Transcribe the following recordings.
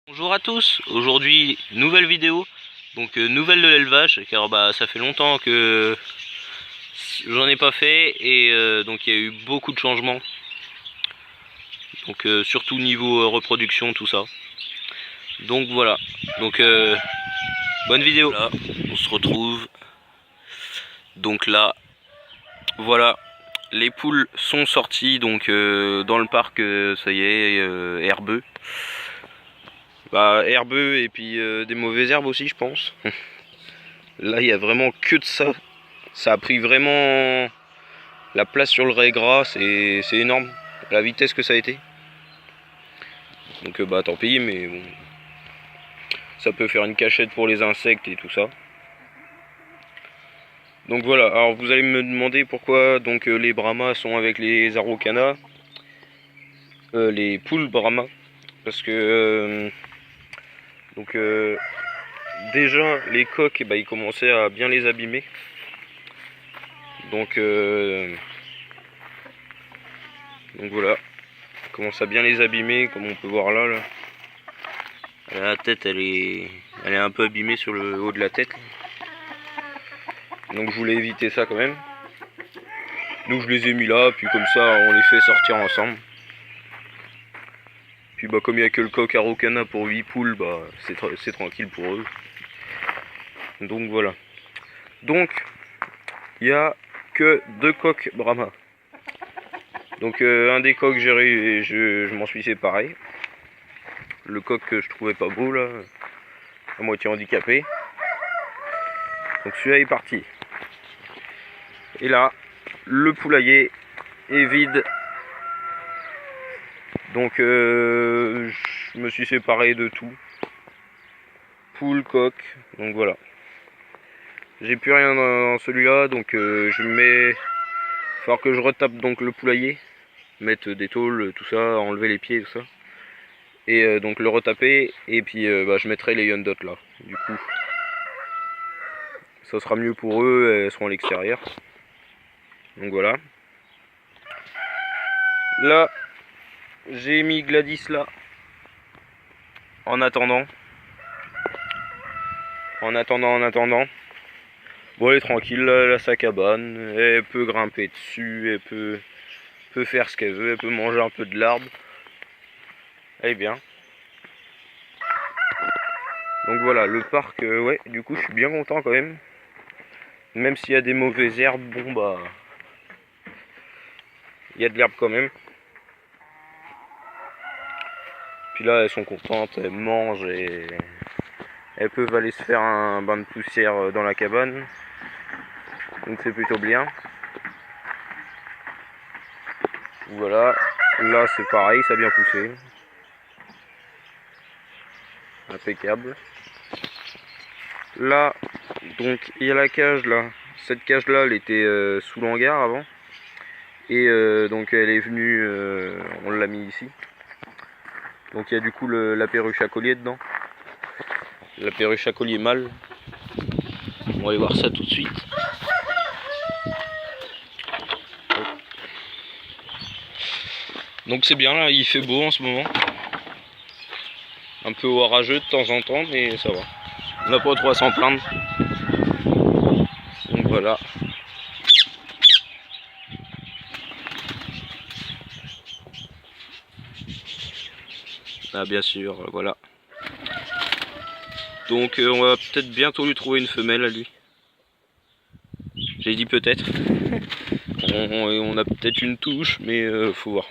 Bonjour à tous, aujourd'hui nouvelle vidéo, donc nouvelle de l'élevage, car ça fait longtemps que j'en ai pas fait et donc il y a eu beaucoup de changements, donc surtout niveau reproduction, tout ça. Donc voilà, donc bonne vidéo. Là, on se retrouve, donc là, voilà, les poules sont sorties donc dans le parc, ça y est, herbeux. Herbeux et puis des mauvaises herbes aussi, je pense. Là, il y a vraiment que de ça. Ça a pris vraiment la place sur le raie gras, c'est énorme, la vitesse que ça a été. Donc tant pis, mais bon, ça peut faire une cachette pour les insectes et tout ça. Donc voilà, alors vous allez me demander pourquoi donc les brahmas sont avec les araucanas, les poules brahmas, parce que déjà les coqs, ils commençaient à bien les abîmer. Donc voilà, commence à bien les abîmer, comme on peut voir là. La tête elle est un peu abîmée sur le haut de la tête. Donc je voulais éviter ça quand même. Donc je les ai mis là, puis comme ça on les fait sortir ensemble. Puis comme il n'y a que le coq araucana pour 8 poules, c'est tranquille pour eux. Donc voilà. Donc il n'y a que 2 coqs brahma. Donc un des coqs je m'en suis séparé. Le coq que je trouvais pas beau là, à moitié handicapé. Donc celui-là est parti. Et là, le poulailler est vide. Donc je me suis séparé de tout. Poule, coq, donc voilà. J'ai plus rien dans celui-là, donc je mets. Il va falloir que je retape donc le poulailler. Mettre des tôles, tout ça, enlever les pieds, tout ça. Et donc le retaper, et puis je mettrai les Hyundai là, du coup. Ça sera mieux pour eux, elles seront à l'extérieur. Donc voilà. Là, j'ai mis Gladys là. En attendant. Bon, elle est tranquille, là, elle a sa cabane. Elle peut grimper dessus, elle peut faire ce qu'elle veut, elle peut manger un peu de l'arbre. Elle est bien. Donc voilà, le parc, ouais, du coup je suis bien content quand même. Même s'il y a des mauvaises herbes, bon il y a de l'herbe quand même. Puis là elles sont contentes, elles mangent et elles peuvent aller se faire un bain de poussière dans la cabane. Donc c'est plutôt bien. Voilà, là c'est pareil, ça a bien poussé. Impeccable. Là, donc il y a la cage là. Cette cage là, elle était sous l'hangar avant. Et donc elle est venue, on l'a mis ici. Donc il y a du coup la perruche à collier dedans. La perruche à collier mâle. On va aller voir ça tout de suite. Donc c'est bien là, il fait beau en ce moment. Un peu orageux de temps en temps, mais ça va. On n'a pas trop à s'en plaindre. Donc voilà. Ah bien sûr, voilà. Donc on va peut-être bientôt lui trouver une femelle à lui. J'ai dit peut-être. On a peut-être une touche, mais faut voir.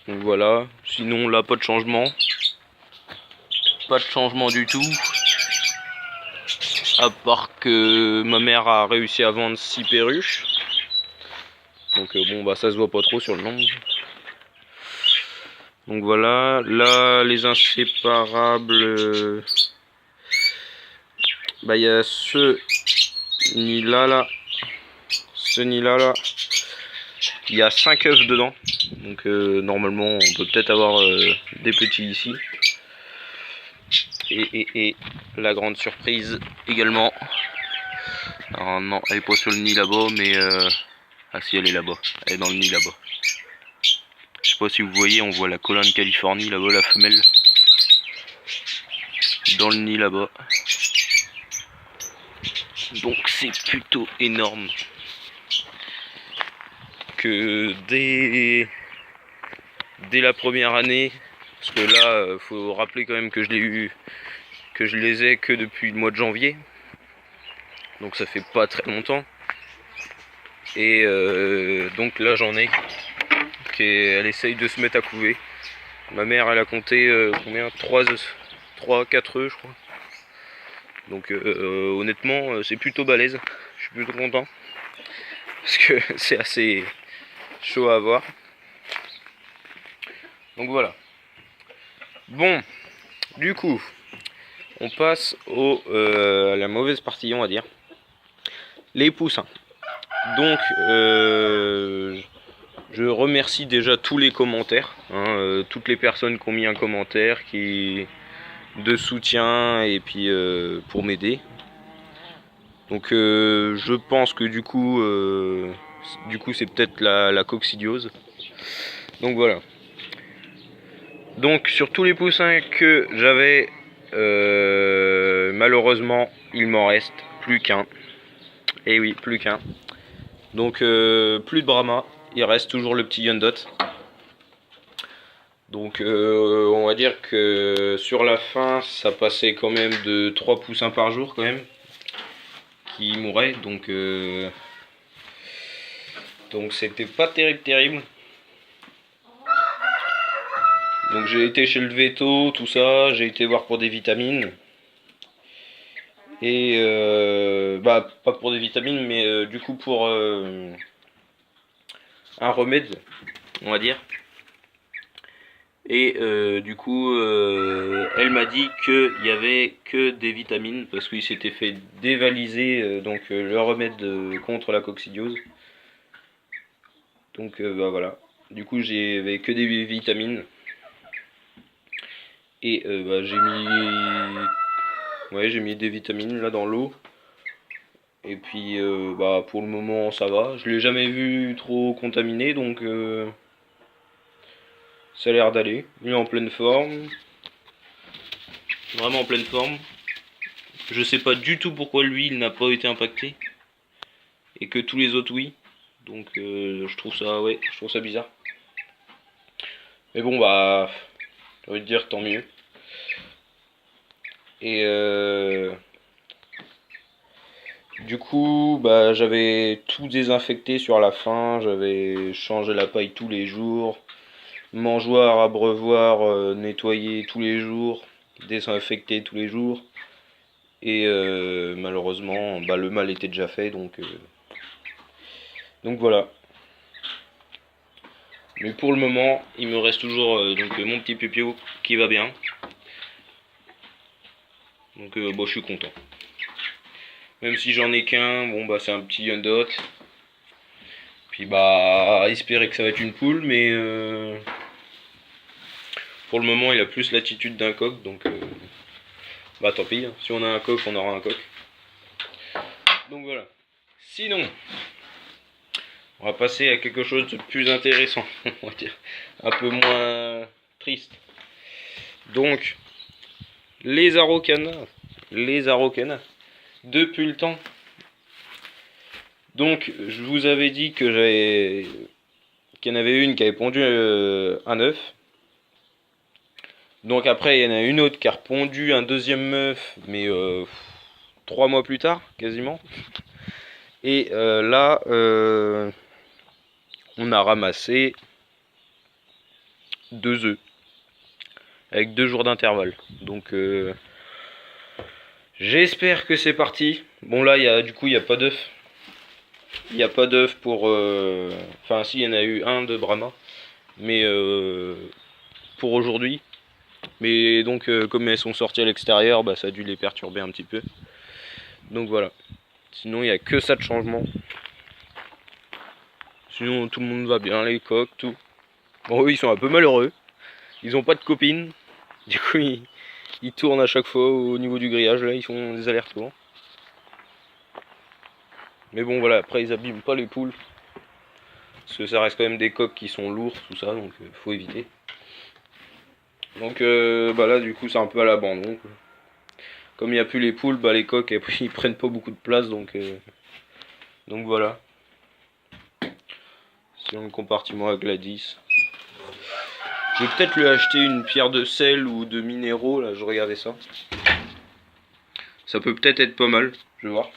Donc voilà. Sinon là pas de changement. Pas de changement du tout. À part que ma mère a réussi à vendre 6 perruches. Donc ça se voit pas trop sur le nombre. Donc voilà, là les inséparables, il y a ce nid là, ce nid là, il y a 5 œufs dedans. Donc normalement on peut peut-être avoir des petits ici. Et la grande surprise également. Alors non, elle est pas sur le nid là-bas, mais ah si, elle est là-bas, elle est dans le nid là-bas. Je sais pas si vous voyez, on voit la colonne Californie là-bas, la femelle. dans le nid là-bas. Donc c'est plutôt énorme que dès la première année, parce que là faut rappeler quand même que je les ai que depuis le mois de janvier, donc ça fait pas très longtemps. Et donc là j'en ai elle essaye de se mettre à couver. Ma mère elle a compté combien, 3 4 œufs je crois. Donc honnêtement c'est plutôt balèze, je suis plutôt content parce que c'est assez chaud à voir. Donc voilà. Bon, du coup on passe à la mauvaise partie, on va dire, les poussins. Donc je remercie déjà tous les commentaires, toutes les personnes qui ont mis un commentaire de soutien et puis pour m'aider. Donc je pense que du coup c'est peut-être la coccidiose. Donc voilà. Donc sur tous les poussins que j'avais, malheureusement il m'en reste plus qu'un. Et oui, plus qu'un. Donc plus de Brahma, il reste toujours le petit Yondot. Donc on va dire que sur la fin ça passait quand même de 3 poussins par jour quand même qui mouraient, donc c'était pas terrible. Donc j'ai été chez le véto, tout ça, j'ai été voir pour des vitamines. Et pas pour des vitamines, mais du coup pour un remède, on va dire. Et du coup elle m'a dit qu'il y avait que des vitamines parce qu'il s'était fait dévaliser le remède contre la coccidiose. Donc voilà. Du coup j'avais que des vitamines. Et j'ai mis des vitamines là dans l'eau. Et puis pour le moment ça va. Je l'ai jamais vu trop contaminé, donc ça a l'air d'aller. Il est en pleine forme. Vraiment en pleine forme. Je sais pas du tout pourquoi lui il n'a pas été impacté. Et que tous les autres oui. Donc je trouve ça bizarre. Mais bon j'ai envie de dire tant mieux. Et du coup j'avais tout désinfecté sur la fin. J'avais changé la paille tous les jours. Mangeoire, abreuvoir, nettoyer tous les jours. Désinfecté tous les jours. Et malheureusement le mal était déjà fait, donc voilà. Mais pour le moment il me reste toujours mon petit pupio qui va bien, donc je suis content, même si j'en ai qu'un. C'est un petit Yondot, puis espérer que ça va être une poule, mais pour le moment il a plus l'attitude d'un coq, donc tant pis, hein. Si on a un coq on aura un coq. Donc voilà. Sinon on va passer à quelque chose de plus intéressant, on va dire, un peu moins triste. Donc, les araucanas, depuis le temps. Donc, je vous avais dit qu'il y en avait une qui avait pondu un œuf. Donc après, il y en a une autre qui a repondu un deuxième œuf, mais 3 mois plus tard, quasiment. Et là, on a ramassé 2 œufs avec 2 jours d'intervalle. Donc j'espère que c'est parti. Bon là il y a pas d'œuf. Il n'y a pas d'œuf pour enfin si, il y en a eu un de Brahma, mais pour aujourd'hui. Mais donc comme elles sont sorties à l'extérieur, ça a dû les perturber un petit peu. Donc voilà. Sinon il n'y a que ça de changement. Sinon tout le monde va bien, les coqs, tout. Bon eux ils sont un peu malheureux. Ils ont pas de copine. Du coup ils tournent à chaque fois au niveau du grillage, là ils font des allers-retours. Mais bon voilà, après ils abîment pas les poules. Parce que ça reste quand même des coqs qui sont lourds, tout ça, donc faut éviter. Donc là du coup c'est un peu à l'abandon. comme il n'y a plus les poules, bah les coqs ils prennent pas beaucoup de place, donc voilà. C'est dans le compartiment à Gladys. Je vais peut-être lui acheter une pierre de sel ou de minéraux, là je regardais ça. Ça peut peut-être être pas mal, je vais voir.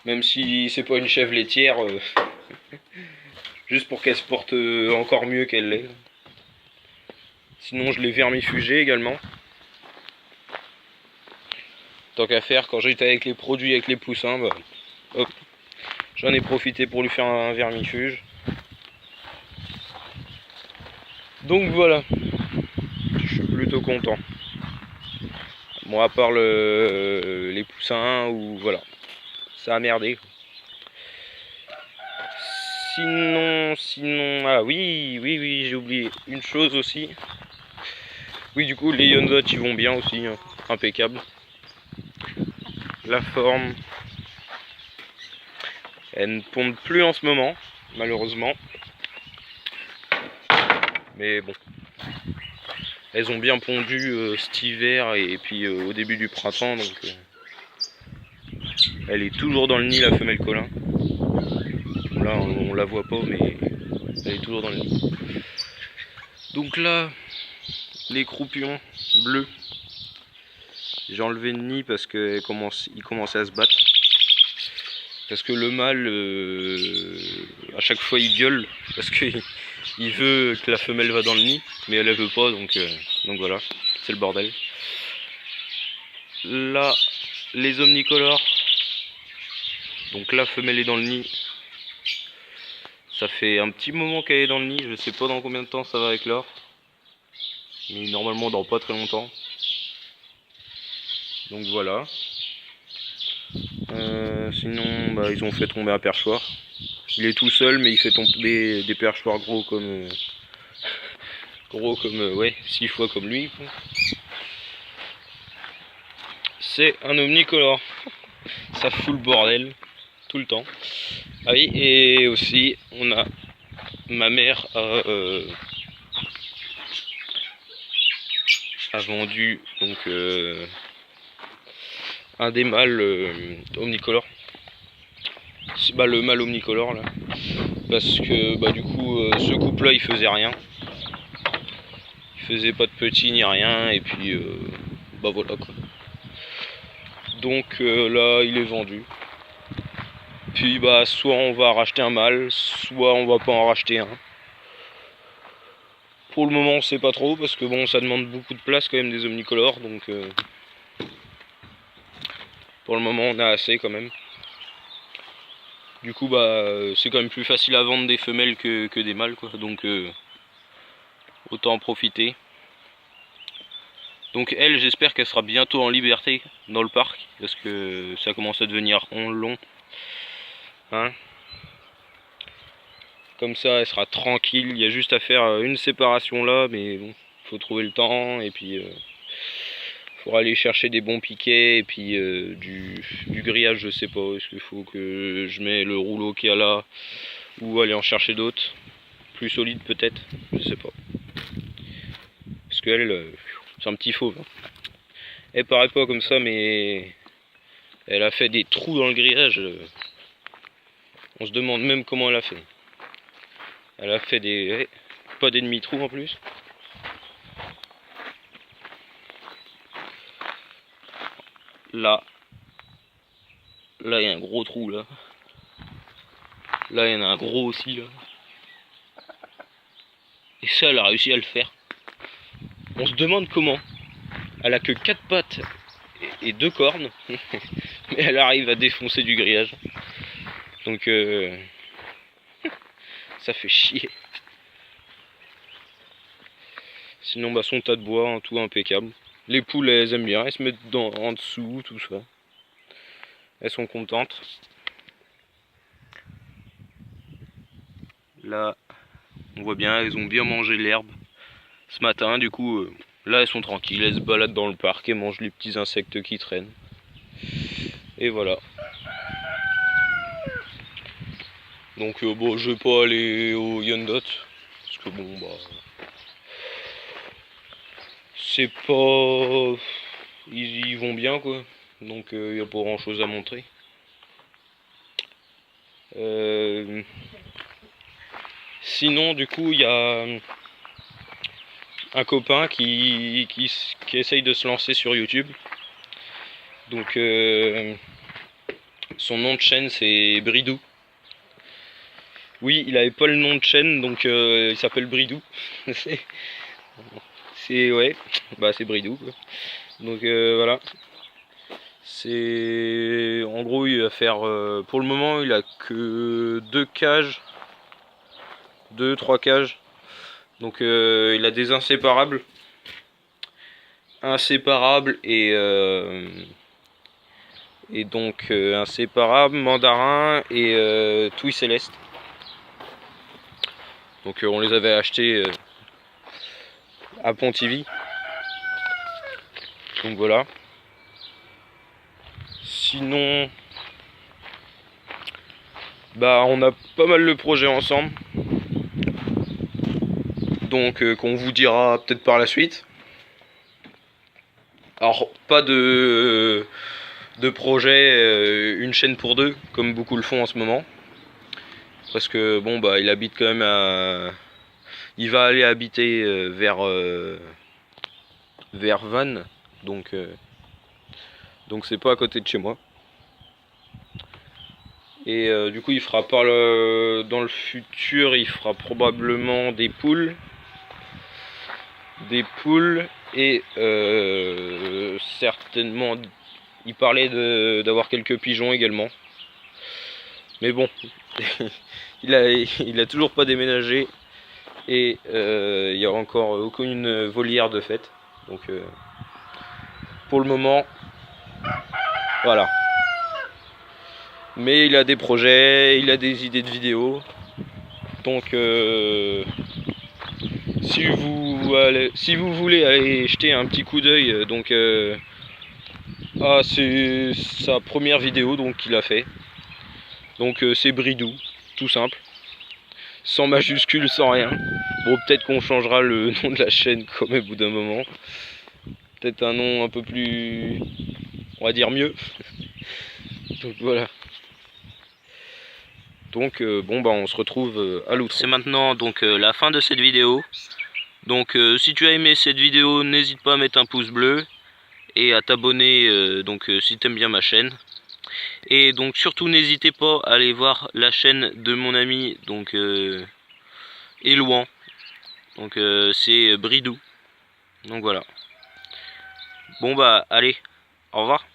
Même si c'est pas une chèvre laitière, juste pour qu'elle se porte encore mieux qu'elle l'est. Sinon je l'ai vermifugé également. Tant qu'à faire, quand j'étais avec les produits avec les poussins, bah, hop, j'en ai profité pour lui faire un vermifuge. Donc voilà, je suis plutôt content. Bon, à part les poussins, ou voilà, ça a merdé. Sinon, ah oui, j'ai oublié une chose aussi. Oui, du coup, les Yondot, ils vont bien aussi, hein, impeccable. La forme, elle ne pondent plus en ce moment, malheureusement. Mais bon, elles ont bien pondu cet hiver et puis au début du printemps, donc elle est toujours dans le nid, la femelle Colin. Là, on la voit pas, mais elle est toujours dans le nid. Donc là, les croupions bleus, j'ai enlevé le nid parce qu'ils commençaient à se battre. Parce que le mâle, à chaque fois, il gueule parce qu'il veut que la femelle va dans le nid, mais elle veut pas, donc voilà, c'est le bordel. Là, les omnicolores, donc la femelle est dans le nid. Ça fait un petit moment qu'elle est dans le nid, je sais pas dans combien de temps ça va éclore. Mais normalement dans pas très longtemps. Donc voilà. Sinon, bah, ils ont fait tomber un perchoir. Il est tout seul, mais il fait tomber des perchoirs gros comme... ouais, 6 fois comme lui. C'est un omnicolore. Ça fout le bordel, tout le temps. Ah oui, et aussi, on a... Ma mère a vendu donc un des mâles omnicolores. Bah, le mâle omnicolore là. Parce que bah, du coup ce couple là il faisait rien. Il faisait pas de petits ni rien et puis bah voilà quoi. Donc là il est vendu. Puis bah soit on va racheter un mâle, soit on va pas en racheter un. Pour le moment on sait pas trop parce que bon ça demande beaucoup de place quand même des omnicolores donc pour le moment on a assez quand même. Du coup bah c'est quand même plus facile à vendre des femelles que des mâles quoi, donc autant en profiter. Donc elle, j'espère qu'elle sera bientôt en liberté dans le parc parce que ça commence à devenir long, hein. Comme ça elle sera tranquille, il y a juste à faire une séparation là, mais bon, faut trouver le temps et puis faudra aller chercher des bons piquets et puis du grillage, je sais pas, est-ce qu'il faut que je mets le rouleau qu'il y a là ou aller en chercher d'autres plus solides peut-être, je sais pas. Parce qu'elle, c'est un petit fauve. Hein. Elle paraît pas comme ça, mais elle a fait des trous dans le grillage. On se demande même comment elle a fait. Elle a fait des... pas des demi-trous en plus. Là, il y a un gros trou là. Là, il y en a un gros aussi là. Et ça, elle a réussi à le faire. On se demande comment. Elle a que 4 pattes et 2 cornes. Mais elle arrive à défoncer du grillage. Donc, ça fait chier. Sinon, bah, son tas de bois, hein, tout impeccable. Les poules, elles aiment bien. Elles se mettent en dessous, tout ça. Elles sont contentes. Là, on voit bien, elles ont bien mangé l'herbe ce matin. Du coup, là, elles sont tranquilles. Elles se baladent dans le parc et mangent les petits insectes qui traînent. Et voilà. Donc, bon, je vais pas aller au Yondot. Parce que bon, bah... c'est pas... Ils vont bien quoi, donc il n'y a pas grand chose à montrer. Sinon du coup il y a un copain qui essaye de se lancer sur YouTube. Donc son nom de chaîne c'est Bridou. Oui, il avait pas le nom de chaîne, donc il s'appelle Bridou. c'est ouais, bah c'est Bridou quoi. Donc voilà. C'est en gros il va faire pour le moment il a que 3 cages. Donc il a des inséparables et donc inséparables, mandarin et touille céleste. Donc on les avait achetés à Pontivy. Donc voilà. Sinon, bah on a pas mal de projets ensemble. Donc qu'on vous dira peut-être par la suite. Alors pas de projet une chaîne pour deux comme beaucoup le font en ce moment. Parce que bon bah il habite quand même il va aller habiter vers Vannes, donc c'est pas à côté de chez moi. Et du coup il fera dans le futur il fera probablement des poules et certainement il parlait d'avoir quelques pigeons également. Mais bon, il a toujours pas déménagé et il n'y a encore aucune volière de fait. Donc pour le moment, voilà. Mais il a des projets, il a des idées de vidéos. Donc si vous voulez aller jeter un petit coup d'œil donc c'est sa première vidéo donc qu'il a fait. Donc c'est Bridou, tout simple. Sans majuscule, sans rien. Bon, peut-être qu'on changera le nom de la chaîne quand même au bout d'un moment. Peut-être un nom un peu plus, on va dire mieux. Donc voilà. Donc bon bah on se retrouve à l'outre. C'est maintenant donc la fin de cette vidéo. Donc si tu as aimé cette vidéo, n'hésite pas à mettre un pouce bleu et à t'abonner donc si tu aimes bien ma chaîne. Et donc surtout n'hésitez pas à aller voir la chaîne de mon ami donc Elouan. Donc c'est Bridou. Donc voilà. Bon bah allez, au revoir.